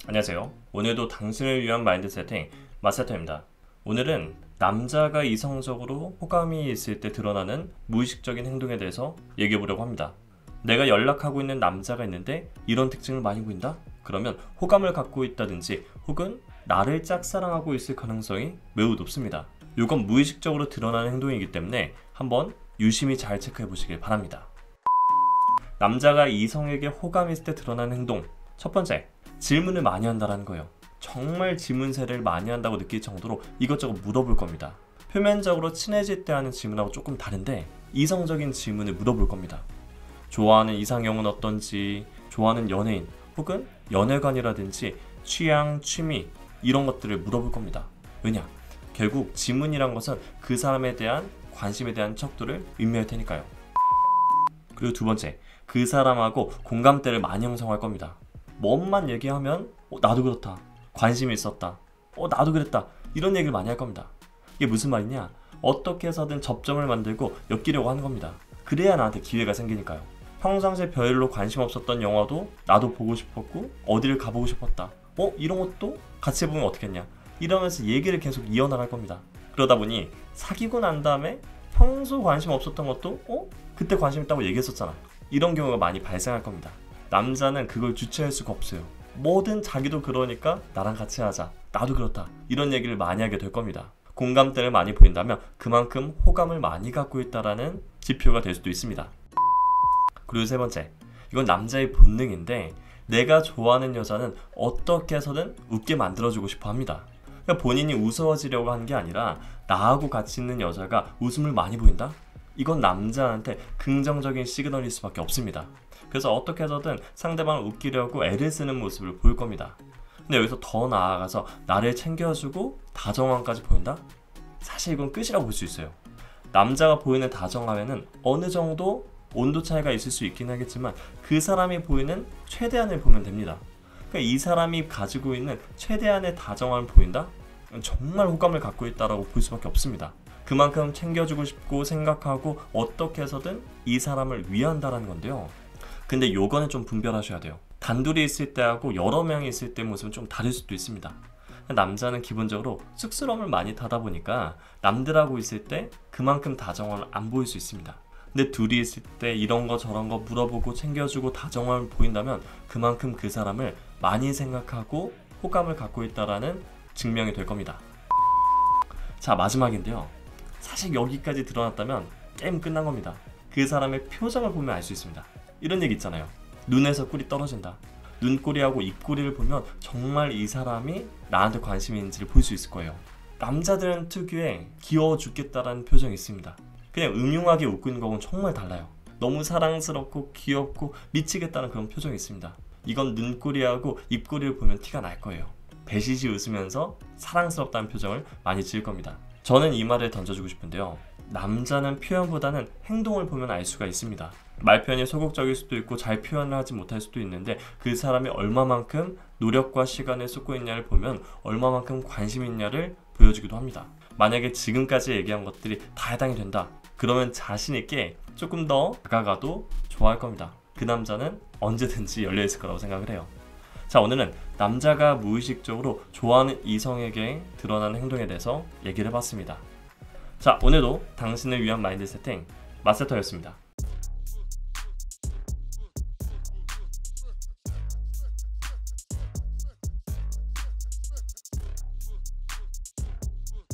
안녕하세요. 오늘도 당신을 위한 마인드 세팅 마세터입니다. 오늘은 남자가 이성적으로 호감이 있을 때 드러나는 무의식적인 행동에 대해서 얘기해 보려고 합니다. 내가 연락하고 있는 남자가 있는데 이런 특징을 많이 보인다? 그러면 호감을 갖고 있다든지 혹은 나를 짝사랑하고 있을 가능성이 매우 높습니다. 이건 무의식적으로 드러나는 행동이기 때문에 한번 유심히 잘 체크해 보시길 바랍니다. 남자가 이성에게 호감이 있을 때 드러나는 행동, 첫 번째, 질문을 많이 한다는 거예요. 정말 질문세를 많이 한다고 느낄 정도로 이것저것 물어볼 겁니다. 표면적으로 친해질 때 하는 질문하고 조금 다른데 이성적인 질문을 물어볼 겁니다. 좋아하는 이상형은 어떤지, 좋아하는 연예인 혹은 연애관이라든지 취향, 취미 이런 것들을 물어볼 겁니다. 왜냐? 결국 질문이란 것은 그 사람에 대한 관심에 대한 척도를 의미할 테니까요. 그리고 두 번째, 그 사람하고 공감대를 많이 형성할 겁니다. 뭐만 얘기하면 나도 그렇다, 관심이 있었다, 나도 그랬다 이런 얘기를 많이 할 겁니다. 이게 무슨 말이냐? 어떻게 해서든 접점을 만들고 엮이려고 하는 겁니다. 그래야 나한테 기회가 생기니까요. 평상시에 별로 관심 없었던 영화도 나도 보고 싶었고 어디를 가보고 싶었다, 이런 것도 같이 보면 어떻겠냐 이러면서 얘기를 계속 이어나갈 겁니다. 그러다 보니 사귀고 난 다음에 평소 관심 없었던 것도 그때 관심 있다고 얘기했었잖아 이런 경우가 많이 발생할 겁니다. 남자는 그걸 주체할 수가 없어요. 뭐든 자기도 그러니까 나랑 같이 하자, 나도 그렇다 이런 얘기를 많이 하게 될 겁니다. 공감대를 많이 보인다면 그만큼 호감을 많이 갖고 있다는 지표가 될 수도 있습니다. 그리고 세 번째, 이건 남자의 본능인데 내가 좋아하는 여자는 어떻게 해서든 웃게 만들어주고 싶어 합니다. 그러니까 본인이 우스워지려고 하는 게 아니라 나하고 같이 있는 여자가 웃음을 많이 보인다? 이건 남자한테 긍정적인 시그널일 수밖에 없습니다. 그래서 어떻게 해서든 상대방을 웃기려고 애를 쓰는 모습을 보일 겁니다. 근데 여기서 더 나아가서 나를 챙겨주고 다정함까지 보인다? 사실 이건 끝이라고 볼 수 있어요. 남자가 보이는 다정함에는 어느 정도 온도 차이가 있을 수 있긴 하겠지만 그 사람이 보이는 최대한을 보면 됩니다. 그러니까 이 사람이 가지고 있는 최대한의 다정함을 보인다? 정말 호감을 갖고 있다고 볼 수밖에 없습니다. 그만큼 챙겨주고 싶고 생각하고 어떻게 해서든 이 사람을 위한다는 건데요. 근데 요거는 좀 분별하셔야 돼요. 단둘이 있을 때하고 여러 명이 있을 때 모습은 좀 다를 수도 있습니다. 남자는 기본적으로 쑥스러움을 많이 타다 보니까 남들하고 있을 때 그만큼 다정함을 안 보일 수 있습니다. 근데 둘이 있을 때 이런 거 저런 거 물어보고 챙겨주고 다정함을 보인다면 그만큼 그 사람을 많이 생각하고 호감을 갖고 있다는 증명이 될 겁니다. 자, 마지막인데요. 사실 여기까지 드러났다면 게임 끝난 겁니다. 그 사람의 표정을 보면 알 수 있습니다. 이런 얘기 있잖아요. 눈에서 꿀이 떨어진다. 눈꼬리하고 입꼬리를 보면 정말 이 사람이 나한테 관심이 있는지를 볼 수 있을 거예요. 남자들은 특유의 귀여워 죽겠다라는 표정이 있습니다. 그냥 음흉하게 웃고 있는 거하고는 정말 달라요. 너무 사랑스럽고 귀엽고 미치겠다는 그런 표정이 있습니다. 이건 눈꼬리하고 입꼬리를 보면 티가 날 거예요. 배시시 웃으면서 사랑스럽다는 표정을 많이 지을 겁니다. 저는 이 말을 던져주고 싶은데요. 남자는 표현보다는 행동을 보면 알 수가 있습니다. 말표현이 소극적일 수도 있고 잘 표현을 하지 못할 수도 있는데 그 사람이 얼마만큼 노력과 시간을 쏟고 있냐를 보면 얼마만큼 관심이 있냐를 보여주기도 합니다. 만약에 지금까지 얘기한 것들이 다 해당이 된다, 그러면 자신있게 조금 더 다가가도 좋아할 겁니다. 그 남자는 언제든지 열려있을 거라고 생각을 해요. 자, 오늘은 남자가 무의식적으로 좋아하는 이성에게 드러나는 행동에 대해서 얘기를 해봤습니다. 자, 오늘도 당신을 위한 마인드 세팅 마세터였습니다.